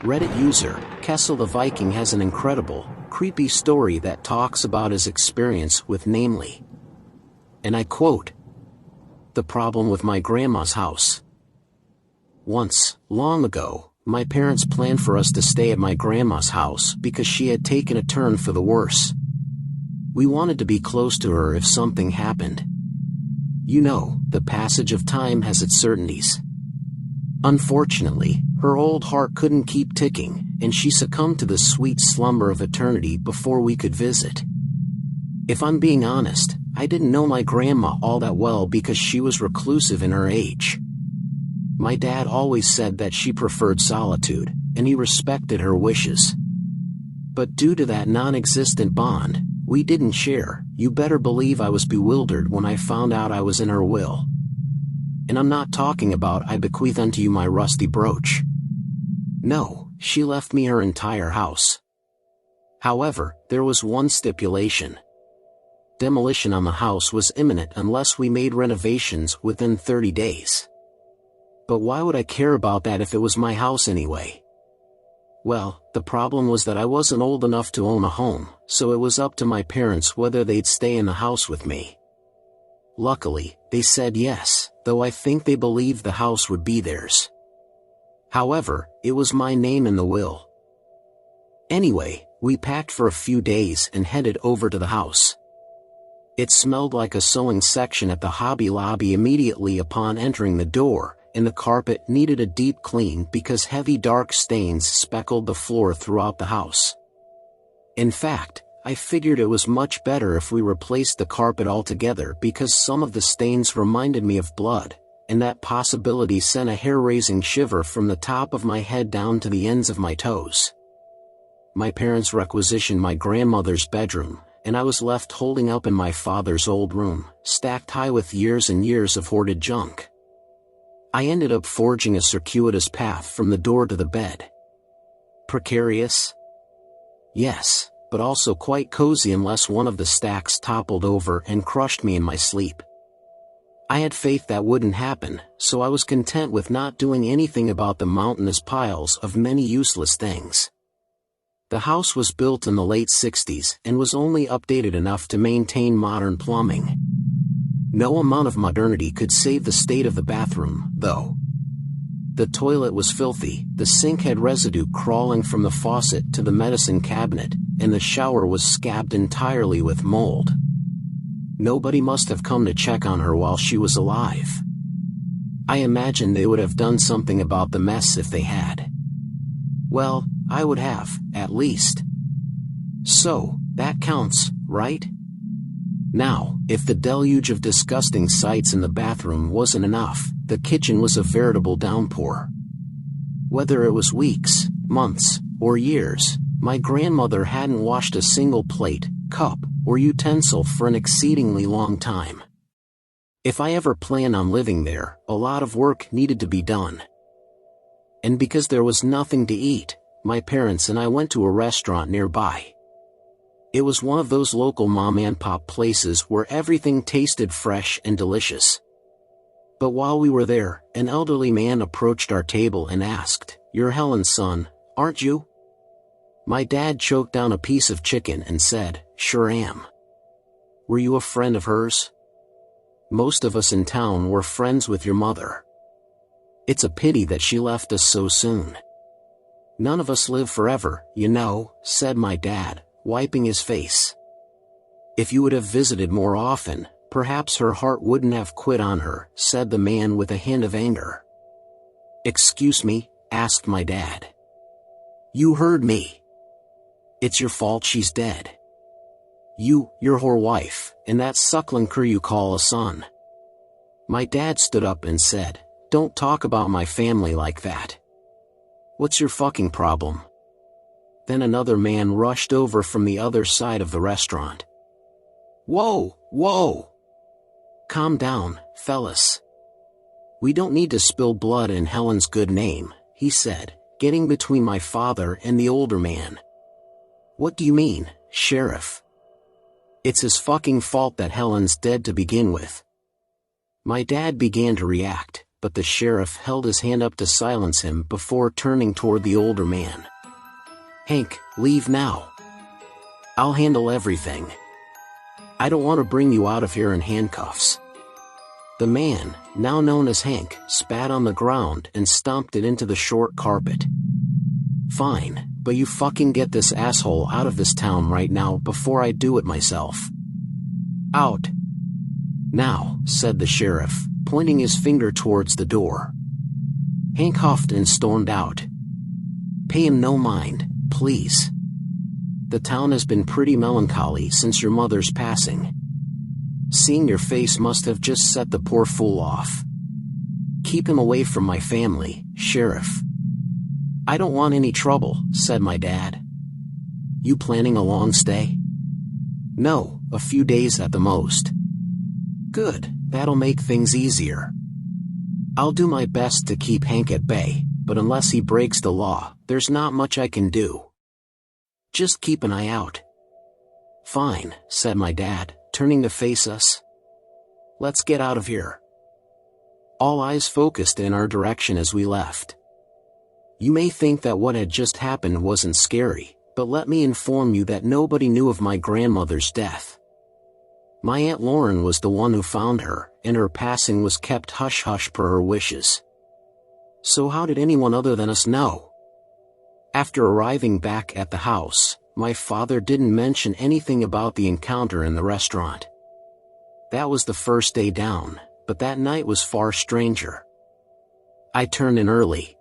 Reddit user, Kessel the Viking has an incredible, creepy story that talks about his experience with namely. And I quote, "The problem with my grandma's house. Once, long ago, my parents planned for us to stay at my grandma's house because she had taken a turn for the worse. We wanted to be close to her if something happened. You know, the passage of time has its certainties. Unfortunately, her old heart couldn't keep ticking, and she succumbed to the sweet slumber of eternity before we could visit. If I'm being honest, I didn't know my grandma all that well because she was reclusive in her age. My dad always said that she preferred solitude, and he respected her wishes. But due to that non-existent bond, we didn't share. You better believe I was bewildered when I found out I was in her will. And I'm not talking about I bequeath unto you my rusty brooch. No, she left me her entire house. However, there was one stipulation. Demolition on the house was imminent unless we made renovations within 30 days. But why would I care about that if it was my house anyway? Well, the problem was that I wasn't old enough to own a home, so it was up to my parents whether they'd stay in the house with me. Luckily, they said yes, though I think they believed the house would be theirs. However, it was my name in the will. Anyway, we packed for a few days and headed over to the house. It smelled like a sewing section at the Hobby Lobby immediately upon entering the door, and the carpet needed a deep clean because heavy dark stains speckled the floor throughout the house. In fact, I figured it was much better if we replaced the carpet altogether because some of the stains reminded me of blood, and that possibility sent a hair-raising shiver from the top of my head down to the ends of my toes. My parents requisitioned my grandmother's bedroom, and I was left holding up in my father's old room, stacked high with years and years of hoarded junk. I ended up forging a circuitous path from the door to the bed. Precarious? Yes, but also quite cozy unless one of the stacks toppled over and crushed me in my sleep. I had faith that wouldn't happen, so I was content with not doing anything about the mountainous piles of many useless things. The house was built in the late 60s and was only updated enough to maintain modern plumbing. No amount of modernity could save the state of the bathroom, though. The toilet was filthy, the sink had residue crawling from the faucet to the medicine cabinet, and the shower was scabbed entirely with mold. Nobody must have come to check on her while she was alive. I imagine they would have done something about the mess if they had. Well, I would have, at least. So, that counts, right? Now, if the deluge of disgusting sights in the bathroom wasn't enough, the kitchen was a veritable downpour. Whether it was weeks, months, or years, my grandmother hadn't washed a single plate, cup, or utensil for an exceedingly long time. If I ever planned on living there, a lot of work needed to be done. And because there was nothing to eat, my parents and I went to a restaurant nearby. It was one of those local mom-and-pop places where everything tasted fresh and delicious. But while we were there, an elderly man approached our table and asked, "You're Helen's son, aren't you?" My dad choked down a piece of chicken and said, "Sure am." "Were you a friend of hers?" "Most of us in town were friends with your mother. It's a pity that she left us so soon. None of us live forever, you know," said my dad, wiping his face. "If you would have visited more often, perhaps her heart wouldn't have quit on her," said the man with a hint of anger. "Excuse me?" asked my dad. "You heard me. It's your fault she's dead. You're her wife, and that suckling cur you call a son." My dad stood up and said, "Don't talk about my family like that. What's your fucking problem?" Then another man rushed over from the other side of the restaurant. "Whoa, whoa! Calm down, fellas. We don't need to spill blood in Helen's good name," he said, getting between my father and the older man. "What do you mean, Sheriff? It's his fucking fault that Helen's dead to begin with." My dad began to react, but the sheriff held his hand up to silence him before turning toward the older man. "Hank, leave now. I'll handle everything. I don't want to bring you out of here in handcuffs." The man, now known as Hank, spat on the ground and stomped it into the short carpet. "Fine, but you fucking get this asshole out of this town right now before I do it myself. Out. Now," said the sheriff, pointing his finger towards the door. Hank huffed and stormed out. "Pay him no mind, please. The town has been pretty melancholy since your mother's passing. Seeing your face must have just set the poor fool off. Keep him away from my family, Sheriff." "I don't want any trouble," said my dad. "You planning a long stay?" "No, a few days at the most." "Good, that'll make things easier. I'll do my best to keep Hank at bay, but unless he breaks the law, there's not much I can do. Just keep an eye out." "Fine," said my dad, turning to face us. "Let's get out of here." All eyes focused in our direction as we left. You may think that what had just happened wasn't scary, but let me inform you that nobody knew of my grandmother's death. My Aunt Lauren was the one who found her, and her passing was kept hush-hush per her wishes. So how did anyone other than us know? After arriving back at the house, my father didn't mention anything about the encounter in the restaurant. That was the first day down, but that night was far stranger. I turned in early.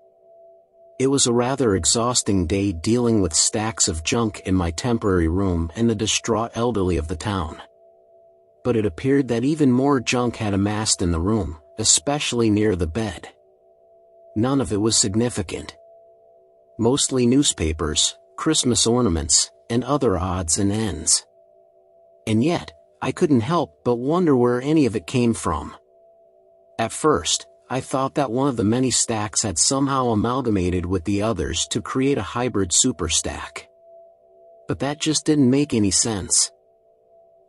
It was a rather exhausting day dealing with stacks of junk in my temporary room and the distraught elderly of the town. But it appeared that even more junk had amassed in the room, especially near the bed. None of it was significant. Mostly newspapers, Christmas ornaments, and other odds and ends. And yet, I couldn't help but wonder where any of it came from. At first, I thought that one of the many stacks had somehow amalgamated with the others to create a hybrid super stack. But that just didn't make any sense.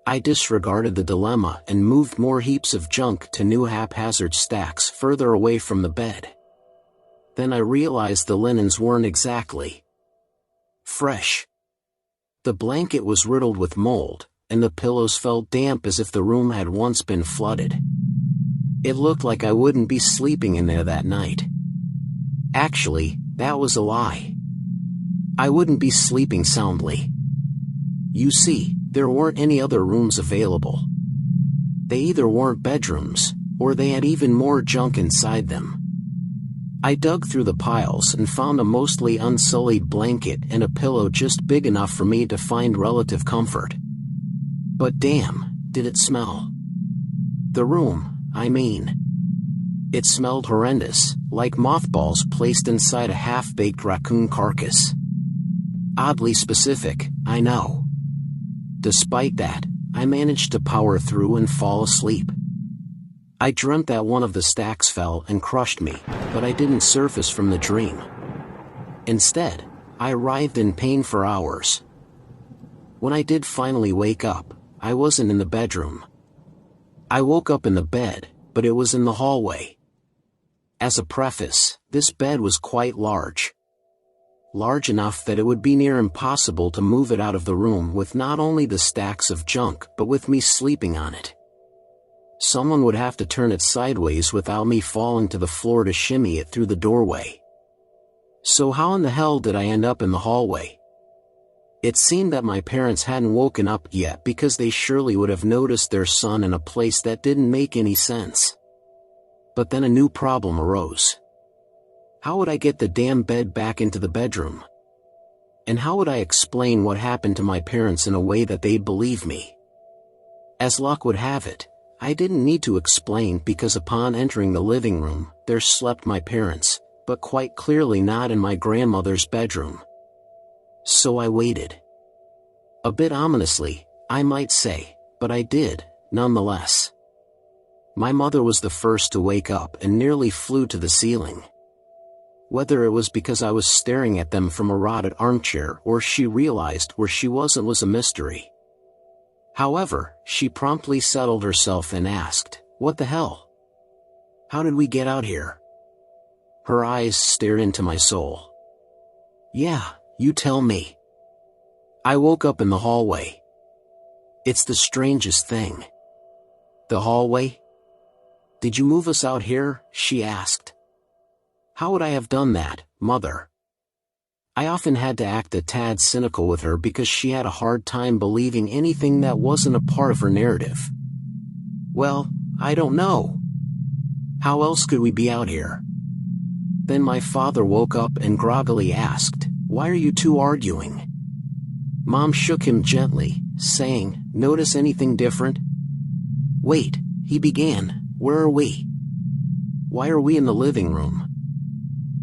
I disregarded the dilemma and moved more heaps of junk to new haphazard stacks further away from the bed. Then I realized the linens weren't exactly fresh. The blanket was riddled with mold, and the pillows felt damp as if the room had once been flooded. It looked like I wouldn't be sleeping in there that night. Actually, that was a lie. I wouldn't be sleeping soundly. You see, there weren't any other rooms available. They either weren't bedrooms, or they had even more junk inside them. I dug through the piles and found a mostly unsullied blanket and a pillow just big enough for me to find relative comfort. But damn, did it smell. The room, I mean. It smelled horrendous, like mothballs placed inside a half-baked raccoon carcass. Oddly specific, I know. Despite that, I managed to power through and fall asleep. I dreamt that one of the stacks fell and crushed me, but I didn't surface from the dream. Instead, I writhed in pain for hours. When I did finally wake up, I wasn't in the bedroom. I woke up in the bed, but it was in the hallway. As a preface, this bed was quite large. Large enough that it would be near impossible to move it out of the room with not only the stacks of junk but with me sleeping on it. Someone would have to turn it sideways without me falling to the floor to shimmy it through the doorway. So how in the hell did I end up in the hallway? It seemed that my parents hadn't woken up yet because they surely would have noticed their son in a place that didn't make any sense. But then a new problem arose. How would I get the damn bed back into the bedroom? And how would I explain what happened to my parents in a way that they'd believe me? As luck would have it, I didn't need to explain because upon entering the living room, there slept my parents, but quite clearly not in my grandmother's bedroom. So I waited. A bit ominously, I might say, but I did, nonetheless. My mother was the first to wake up and nearly flew to the ceiling. Whether it was because I was staring at them from a rotted armchair or she realized where she wasn't was a mystery. However, she promptly settled herself and asked, "What the hell?" How did we get out here? Her eyes stared into my soul. Yeah, you tell me. I woke up in the hallway. It's the strangest thing. The hallway? Did you move us out here? She asked. How would I have done that, Mother? I often had to act a tad cynical with her because she had a hard time believing anything that wasn't a part of her narrative. Well, I don't know. How else could we be out here? Then my father woke up and groggily asked, Why are you two arguing? Mom shook him gently, saying, Notice anything different? Wait, he began, where are we? Why are we in the living room?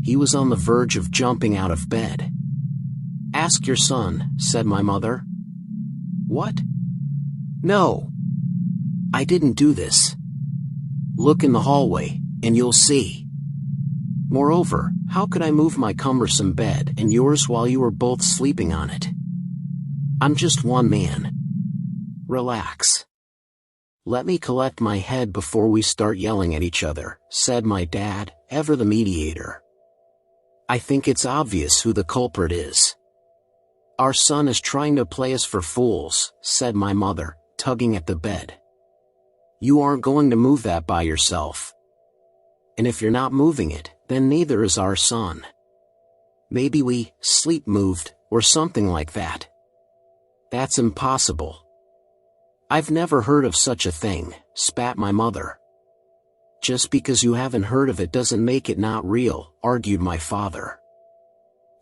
He was on the verge of jumping out of bed. Ask your son, said my mother. What? No. I didn't do this. Look in the hallway, and you'll see. Moreover, how could I move my cumbersome bed and yours while you were both sleeping on it? I'm just one man. Relax. Let me collect my head before we start yelling at each other, said my dad, ever the mediator. I think it's obvious who the culprit is. Our son is trying to play us for fools, said my mother, tugging at the bed. You aren't going to move that by yourself. And if you're not moving it, then neither is our son. Maybe we sleep moved, or something like that. That's impossible. I've never heard of such a thing, spat my mother. Just because you haven't heard of it doesn't make it not real, argued my father.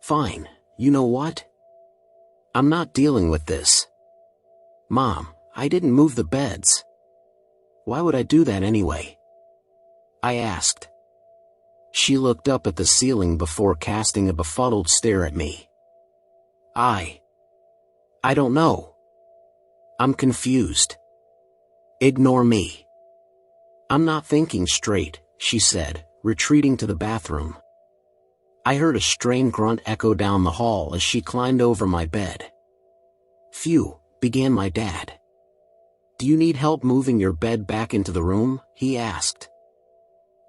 Fine, you know what? I'm not dealing with this. Mom, I didn't move the beds. Why would I do that anyway? I asked. She looked up at the ceiling before casting a befuddled stare at me. I don't know. I'm confused. Ignore me. I'm not thinking straight, she said, retreating to the bathroom. I heard a strained grunt echo down the hall as she climbed over my bed. Phew, began my dad. Do you need help moving your bed back into the room? He asked.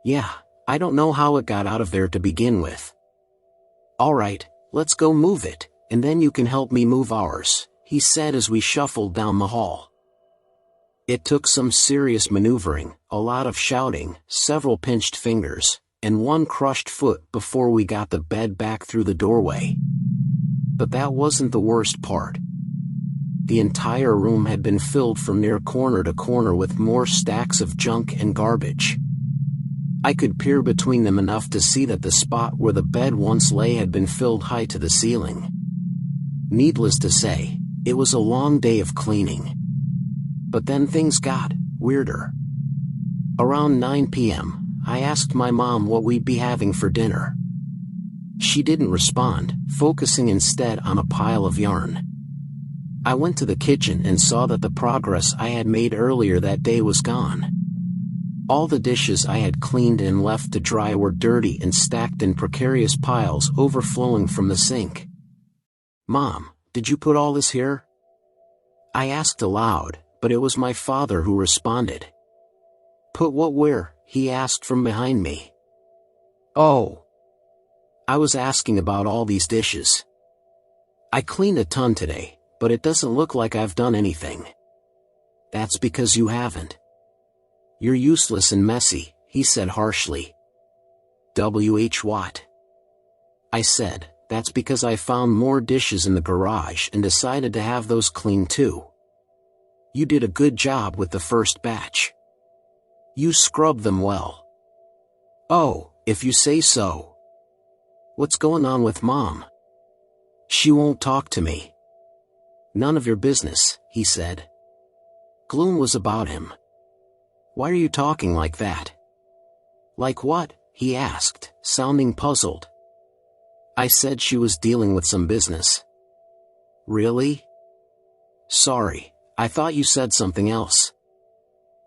Yeah, I don't know how it got out of there to begin with. All right, let's go move it, and then you can help me move ours, he said as we shuffled down the hall. It took some serious maneuvering, a lot of shouting, several pinched fingers, and one crushed foot before we got the bed back through the doorway. But that wasn't the worst part. The entire room had been filled from near corner to corner with more stacks of junk and garbage. I could peer between them enough to see that the spot where the bed once lay had been filled high to the ceiling. Needless to say, it was a long day of cleaning. But then things got weirder. Around 9 p.m., I asked my mom what we'd be having for dinner. She didn't respond, focusing instead on a pile of yarn. I went to the kitchen and saw that the progress I had made earlier that day was gone. All the dishes I had cleaned and left to dry were dirty and stacked in precarious piles overflowing from the sink. Mom, did you put all this here? I asked aloud, but it was my father who responded. Put what where? He asked from behind me. Oh. I was asking about all these dishes. I cleaned a ton today, but it doesn't look like I've done anything. That's because you haven't. You're useless and messy, he said harshly. W.H. Watt. I said, that's because I found more dishes in the garage and decided to have those cleaned too. You did a good job with the first batch. You scrubbed them well. Oh, if you say so. What's going on with Mom? She won't talk to me. None of your business, he said. Gloom was about him. Why are you talking like that? Like what? He asked, sounding puzzled. I said she was dealing with some business. Really? Sorry. I thought you said something else.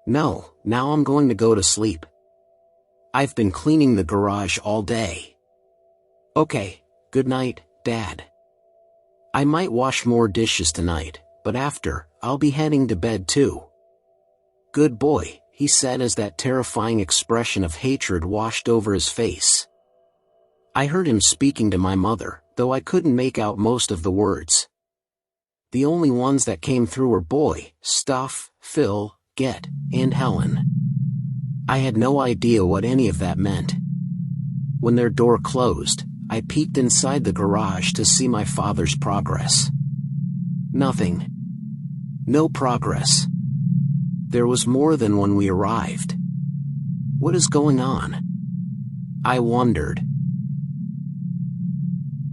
No, now I'm going to go to sleep. I've been cleaning the garage all day. Okay, good night, Dad. I might wash more dishes tonight, but after, I'll be heading to bed too. Good boy, he said as that terrifying expression of hatred washed over his face. I heard him speaking to my mother, though I couldn't make out most of the words. The only ones that came through were boy, stuff, Phil, get, and Helen. I had no idea what any of that meant. When their door closed, I peeked inside the garage to see my father's progress. Nothing. No progress. There was more than when we arrived. What is going on? I wondered.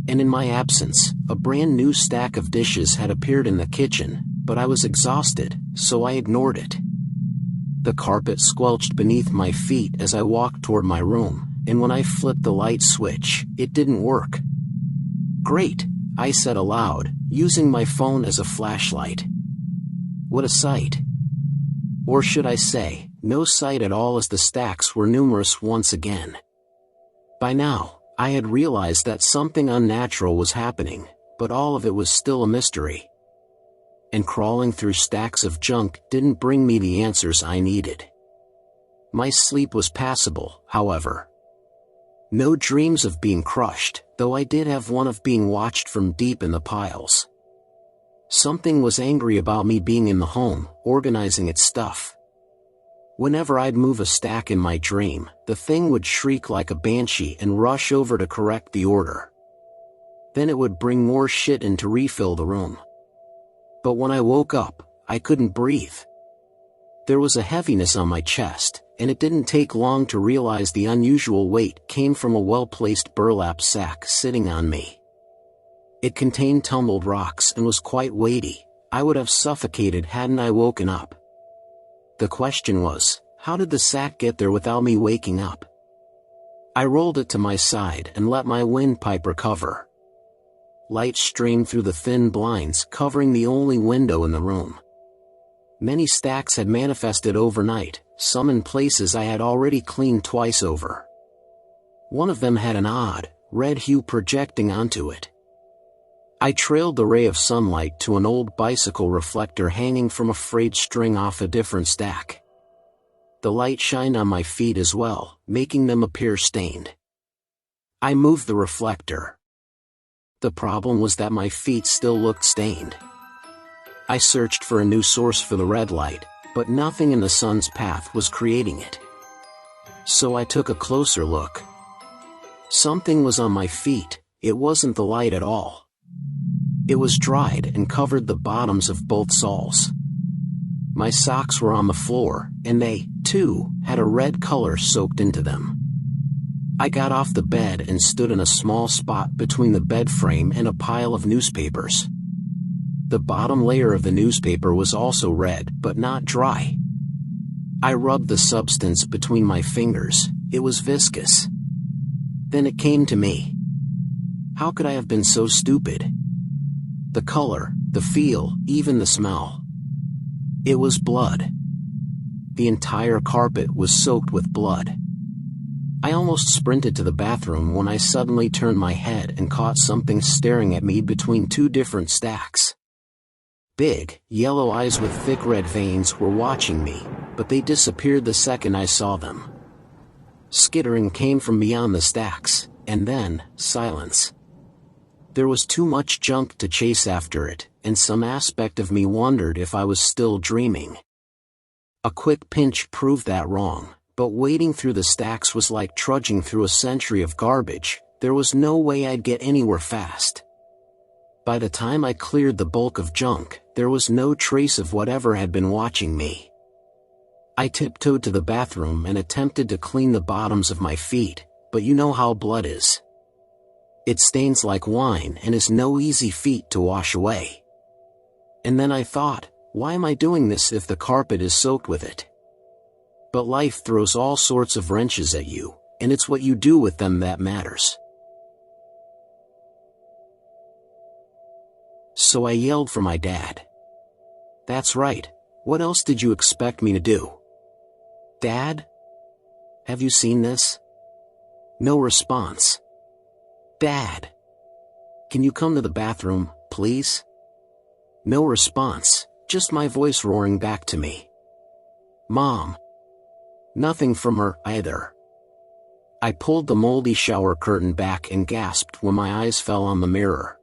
And in my absence, a brand new stack of dishes had appeared in the kitchen, but I was exhausted, so I ignored it. The carpet squelched beneath my feet as I walked toward my room, and when I flipped the light switch, it didn't work. Great, I said aloud, using my phone as a flashlight. What a sight. Or should I say, no sight at all, as the stacks were numerous once again. By now, I had realized that something unnatural was happening, but all of it was still a mystery. And crawling through stacks of junk didn't bring me the answers I needed. My sleep was passable, however. No dreams of being crushed, though I did have one of being watched from deep in the piles. Something was angry about me being in the home, organizing its stuff. Whenever I'd move a stack in my dream, the thing would shriek like a banshee and rush over to correct the order. Then it would bring more shit in to refill the room. But when I woke up, I couldn't breathe. There was a heaviness on my chest, and it didn't take long to realize the unusual weight came from a well-placed burlap sack sitting on me. It contained tumbled rocks and was quite weighty. I would have suffocated hadn't I woken up. The question was, how did the sack get there without me waking up? I rolled it to my side and let my windpipe recover. Light streamed through the thin blinds covering the only window in the room. Many stacks had manifested overnight, some in places I had already cleaned twice over. One of them had an odd, red hue projecting onto it. I trailed the ray of sunlight to an old bicycle reflector hanging from a frayed string off a different stack. The light shined on my feet as well, making them appear stained. I moved the reflector. The problem was that my feet still looked stained. I searched for a new source for the red light, but nothing in the sun's path was creating it. So I took a closer look. Something was on my feet. It wasn't the light at all. It was dried and covered the bottoms of both soles. My socks were on the floor, and they, too, had a red color soaked into them. I got off the bed and stood in a small spot between the bed frame and a pile of newspapers. The bottom layer of the newspaper was also red, but not dry. I rubbed the substance between my fingers. It was viscous. Then it came to me. How could I have been so stupid? The color, the feel, even the smell. It was blood. The entire carpet was soaked with blood. I almost sprinted to the bathroom when I suddenly turned my head and caught something staring at me between two different stacks. Big, yellow eyes with thick red veins were watching me, but they disappeared the second I saw them. Skittering came from beyond the stacks, and then, silence. There was too much junk to chase after it, and some aspect of me wondered if I was still dreaming. A quick pinch proved that wrong, but wading through the stacks was like trudging through a century of garbage. There was no way I'd get anywhere fast. By the time I cleared the bulk of junk, there was no trace of whatever had been watching me. I tiptoed to the bathroom and attempted to clean the bottoms of my feet, but you know how blood is. It stains like wine and is no easy feat to wash away. And then I thought, why am I doing this if the carpet is soaked with it? But life throws all sorts of wrenches at you, and it's what you do with them that matters. So I yelled for my dad. That's right, what else did you expect me to do? Dad? Have you seen this? No response. Dad! Can you come to the bathroom, please? No response, just my voice roaring back to me. Mom! Nothing from her, either. I pulled the moldy shower curtain back and gasped when my eyes fell on the mirror.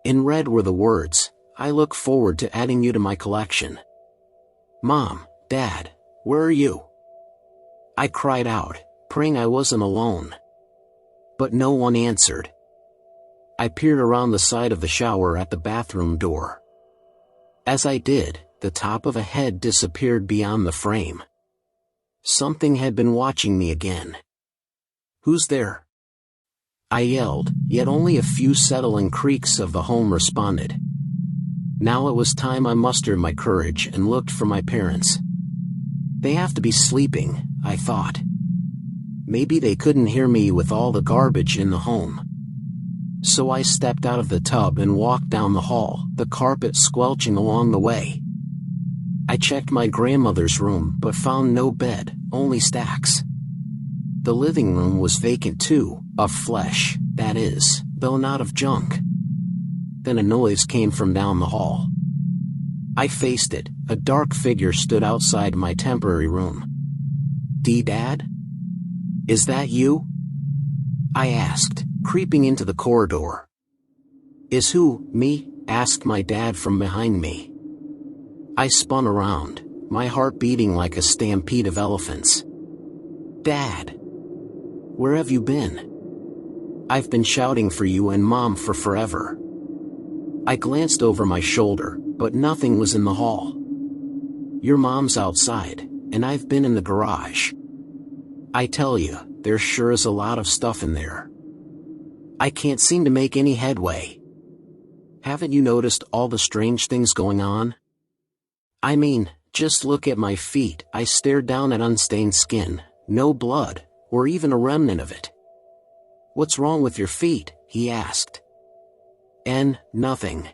In red were the words, "I look forward to adding you to my collection." "Mom, Dad, where are you?" I cried out, praying I wasn't alone. But no one answered. I peered around the side of the shower at the bathroom door. As I did, the top of a head disappeared beyond the frame. Something had been watching me again. "Who's there?" I yelled, yet only a few settling creaks of the home responded. Now it was time I mustered my courage and looked for my parents. They have to be sleeping, I thought. Maybe they couldn't hear me with all the garbage in the home. So I stepped out of the tub and walked down the hall, the carpet squelching along the way. I checked my grandmother's room but found no bed, only stacks. The living room was vacant too, of flesh, that is, though not of junk. Then a noise came from down the hall. I faced it. A dark figure stood outside my temporary room. "Dad? Is that you?" I asked, creeping into the corridor. "Is who, me?" asked my dad from behind me. I spun around, my heart beating like a stampede of elephants. "Dad! Where have you been? I've been shouting for you and Mom for forever." I glanced over my shoulder, but nothing was in the hall. "Your mom's outside, and I've been in the garage. I tell you, there sure is a lot of stuff in there. I can't seem to make any headway. Haven't you noticed all the strange things going on? I mean, just look at my feet." I stared down at unstained skin, no blood, or even a remnant of it. "What's wrong with your feet?" he asked. Nothing.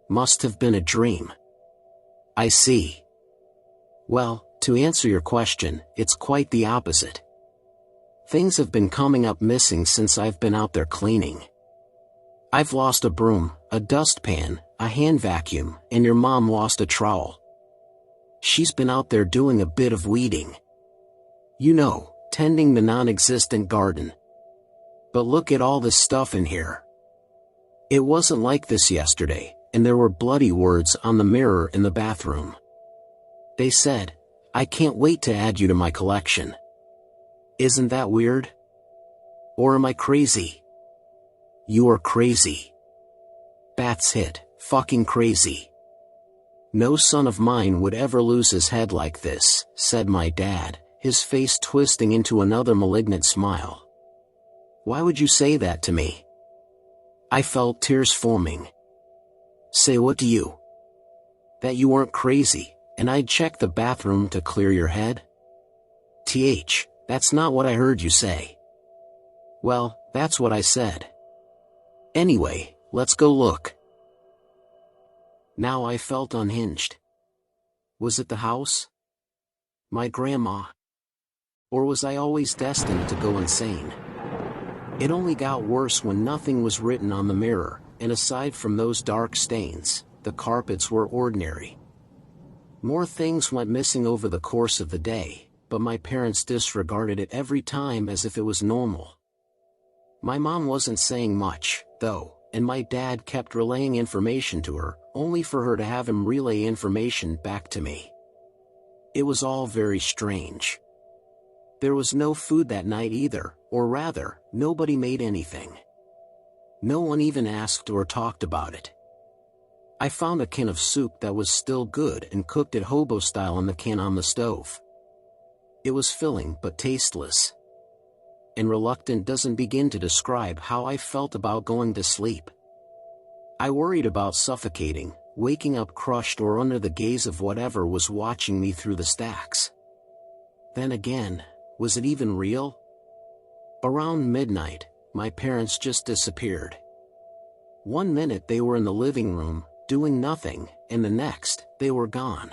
Must have been a dream." "I see. Well, to answer your question, it's quite the opposite. Things have been coming up missing since I've been out there cleaning. I've lost a broom, a dustpan, a hand vacuum, and your mom lost a trowel. She's been out there doing a bit of weeding. You know, tending the non-existent garden. But look at all this stuff in here. It wasn't like this yesterday, and there were bloody words on the mirror in the bathroom. They said, 'I can't wait to add you to my collection.' Isn't that weird? Or am I crazy?" "You are crazy. That's it, fucking crazy. No son of mine would ever lose his head like this," said my dad, his face twisting into another malignant smile. "Why would you say that to me?" I felt tears forming. "Say what to you? That you weren't crazy, and I'd check the bathroom to clear your head? That's not what I heard you say." "Well, that's what I said. Anyway, let's go look." Now I felt unhinged. Was it the house? My grandma? Or was I always destined to go insane? It only got worse when nothing was written on the mirror, and aside from those dark stains, the carpets were ordinary. More things went missing over the course of the day, but my parents disregarded it every time as if it was normal. My mom wasn't saying much, though, and my dad kept relaying information to her, only for her to have him relay information back to me. It was all very strange. There was no food that night either, or rather, nobody made anything. No one even asked or talked about it. I found a can of soup that was still good and cooked it hobo style in the can on the stove. It was filling but tasteless. And reluctant doesn't begin to describe how I felt about going to sleep. I worried about suffocating, waking up crushed or under the gaze of whatever was watching me through the stacks. Then again, was it even real? Around midnight, my parents just disappeared. One minute they were in the living room, doing nothing, and the next, they were gone.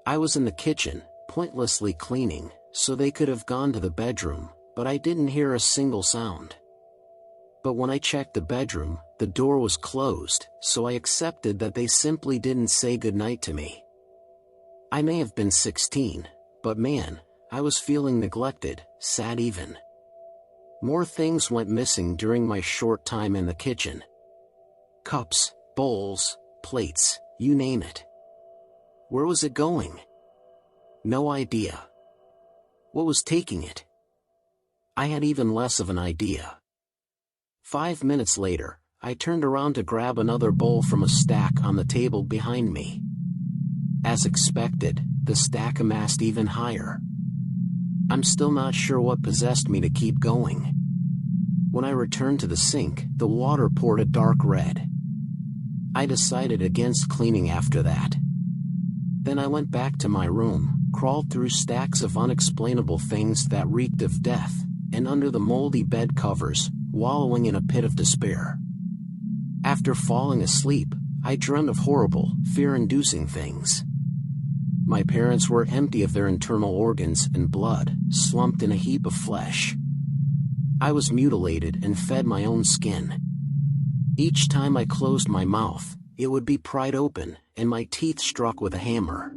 I was in the kitchen, pointlessly cleaning, so they could have gone to the bedroom, but I didn't hear a single sound. But when I checked the bedroom, the door was closed, so I accepted that they simply didn't say goodnight to me. I may have been 16, But man, I was feeling neglected, sad even. More things went missing during my short time in the kitchen. Cups, bowls, plates, you name it. Where was it going? No idea. What was taking it? I had even less of an idea. 5 minutes later, I turned around to grab another bowl from a stack on the table behind me. As expected, the stack amassed even higher. I'm still not sure what possessed me to keep going. When I returned to the sink, the water poured a dark red. I decided against cleaning after that. Then I went back to my room, crawled through stacks of unexplainable things that reeked of death, and under the moldy bed covers, wallowing in a pit of despair. After falling asleep, I dreamed of horrible, fear-inducing things. My parents were empty of their internal organs and blood, slumped in a heap of flesh. I was mutilated and fed my own skin. Each time I closed my mouth, it would be pried open, and my teeth struck with a hammer.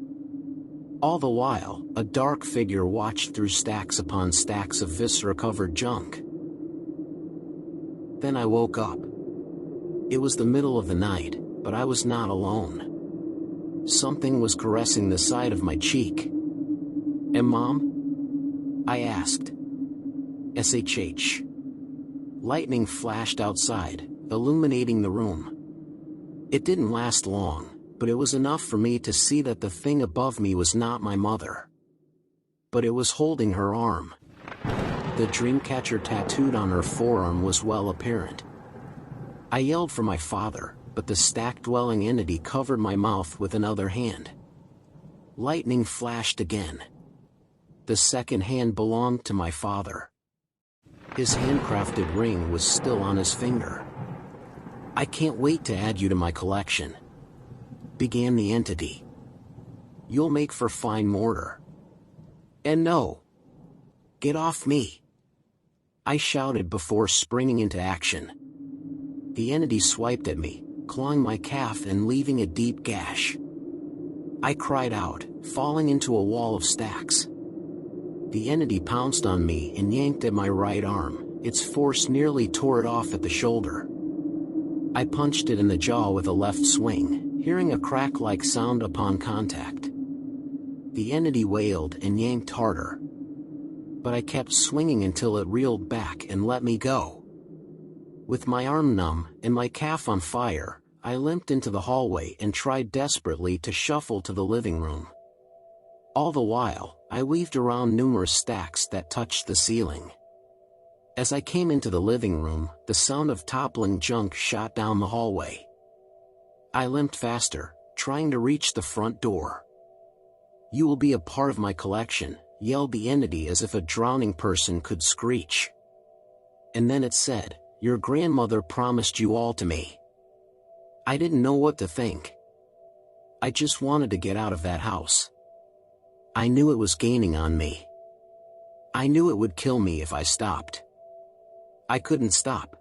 All the while, a dark figure watched through stacks upon stacks of viscera-covered junk. Then I woke up. It was the middle of the night, but I was not alone. Something was caressing the side of my cheek. "And Mom?" I asked. SHH. Lightning flashed outside, illuminating the room. It didn't last long, but it was enough for me to see that the thing above me was not my mother. But it was holding her arm. The dreamcatcher tattooed on her forearm was well apparent. I yelled for my father, but the stack-dwelling entity covered my mouth with another hand. Lightning flashed again. The second hand belonged to my father. His handcrafted ring was still on his finger. "I can't wait to add you to my collection," began the entity. "You'll make for fine mortar." "And no. Get off me," I shouted before springing into action. The entity swiped at me, clawing my calf and leaving a deep gash. I cried out, falling into a wall of stacks. The entity pounced on me and yanked at my right arm. Its force nearly tore it off at the shoulder. I punched it in the jaw with a left swing, hearing a crack-like sound upon contact. The entity wailed and yanked harder. But I kept swinging until it reeled back and let me go. With my arm numb and my calf on fire, I limped into the hallway and tried desperately to shuffle to the living room. All the while, I weaved around numerous stacks that touched the ceiling. As I came into the living room, the sound of toppling junk shot down the hallway. I limped faster, trying to reach the front door. "You will be a part of my collection," yelled the entity as if a drowning person could screech. And then it said, "Your grandmother promised you all to me." I didn't know what to think. I just wanted to get out of that house. I knew it was gaining on me. I knew it would kill me if I stopped. I couldn't stop.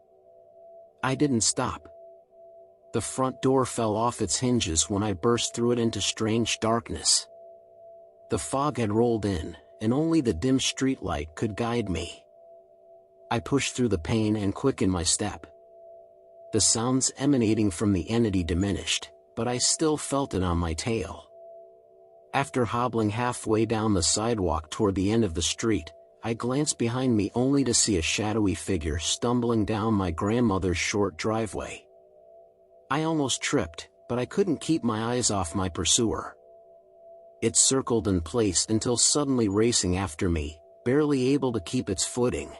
I didn't stop. The front door fell off its hinges when I burst through it into strange darkness. The fog had rolled in, and only the dim streetlight could guide me. I pushed through the pain and quickened my step. The sounds emanating from the entity diminished, but I still felt it on my tail. After hobbling halfway down the sidewalk toward the end of the street, I glanced behind me only to see a shadowy figure stumbling down my grandmother's short driveway. I almost tripped, but I couldn't keep my eyes off my pursuer. It circled in place until suddenly racing after me, barely able to keep its footing.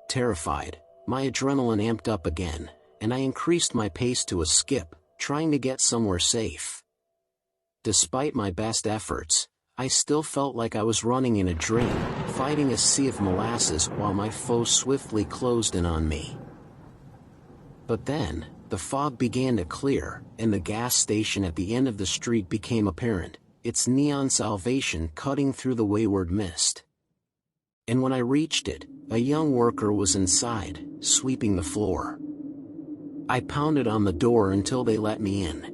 Terrified, my adrenaline amped up again, and I increased my pace to a skip, trying to get somewhere safe. Despite my best efforts, I still felt like I was running in a dream, fighting a sea of molasses while my foe swiftly closed in on me. But then, the fog began to clear, and the gas station at the end of the street became apparent, its neon salvation cutting through the wayward mist. And when I reached it, a young worker was inside, sweeping the floor. I pounded on the door until they let me in.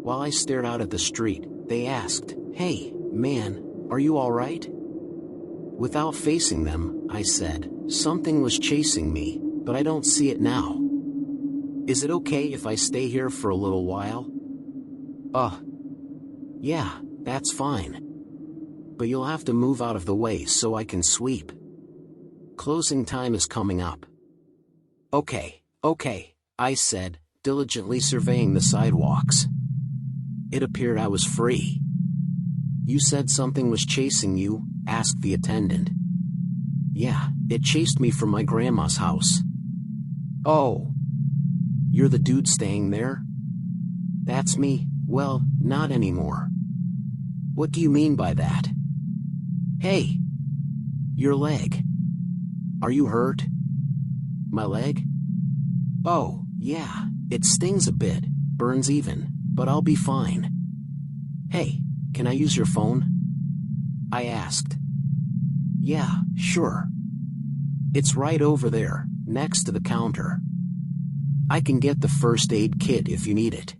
While I stared out at the street, they asked, "Hey, man, Are you all right? Without facing them, I said, something was chasing me, but I don't see it now. Is it okay if I stay here for a little while? Yeah, that's fine. But you'll have to move out of the way so I can sweep. Closing time is coming up. Okay, I said, diligently surveying the sidewalks. It appeared I was free. You said something was chasing you? Asked the attendant. Yeah, it chased me from my grandma's house. Oh. You're the dude staying there? That's me. Well, not anymore. What do you mean by that? Hey! Your leg. Are you hurt? My leg? Oh, yeah, it stings a bit, burns even, but I'll be fine. Hey, can I use your phone? I asked. Yeah, sure. It's right over there, next to the counter. I can get the first aid kit if you need it.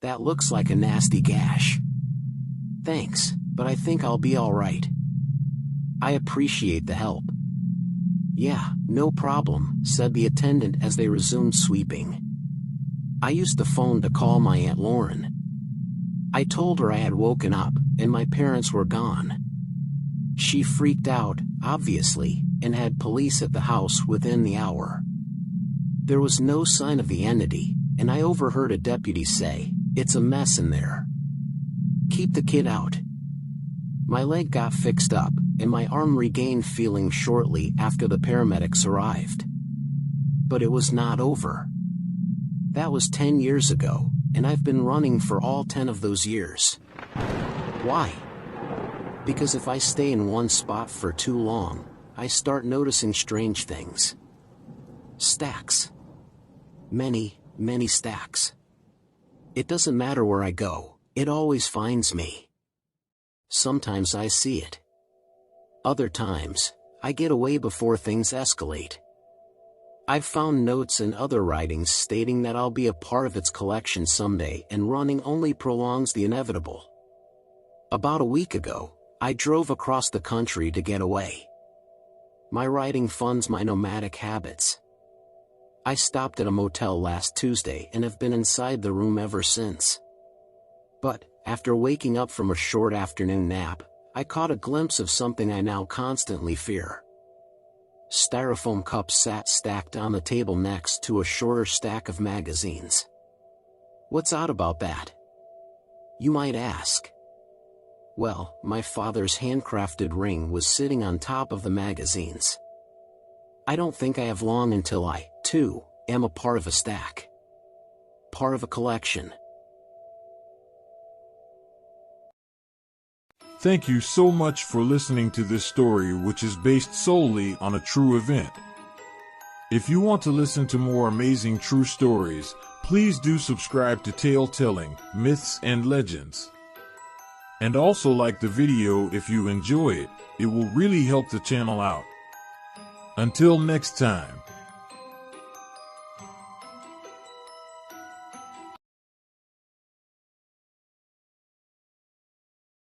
That looks like a nasty gash. Thanks, but I think I'll be all right. I appreciate the help. Yeah, no problem, said the attendant as they resumed sweeping. I used the phone to call my Aunt Lauren. I told her I had woken up, and my parents were gone. She freaked out, obviously, and had police at the house within the hour. There was no sign of the entity, and I overheard a deputy say, "It's a mess in there. Keep the kid out." My leg got fixed up, and my arm regained feeling shortly after the paramedics arrived. But it was not over. That was 10 years ago, and I've been running for all 10 of those years. Why? Because if I stay in one spot for too long, I start noticing strange things. Stacks. Many, many stacks. It doesn't matter where I go, it always finds me. Sometimes I see it. Other times, I get away before things escalate. I've found notes and other writings stating that I'll be a part of its collection someday, and running only prolongs the inevitable. About a week ago, I drove across the country to get away. My writing funds my nomadic habits. I stopped at a motel last Tuesday and have been inside the room ever since. But, after waking up from a short afternoon nap, I caught a glimpse of something I now constantly fear. Styrofoam cups sat stacked on the table next to a shorter stack of magazines. What's odd about that? You might ask. Well, my father's handcrafted ring was sitting on top of the magazines. I don't think I have long until I, too, am a part of a stack. Part of a collection. Thank you so much for listening to this story, which is based solely on a true event. If you want to listen to more amazing true stories, please do subscribe to Tale Telling, Myths and Legends. And also like the video if you enjoy it, it will really help the channel out. Until next time.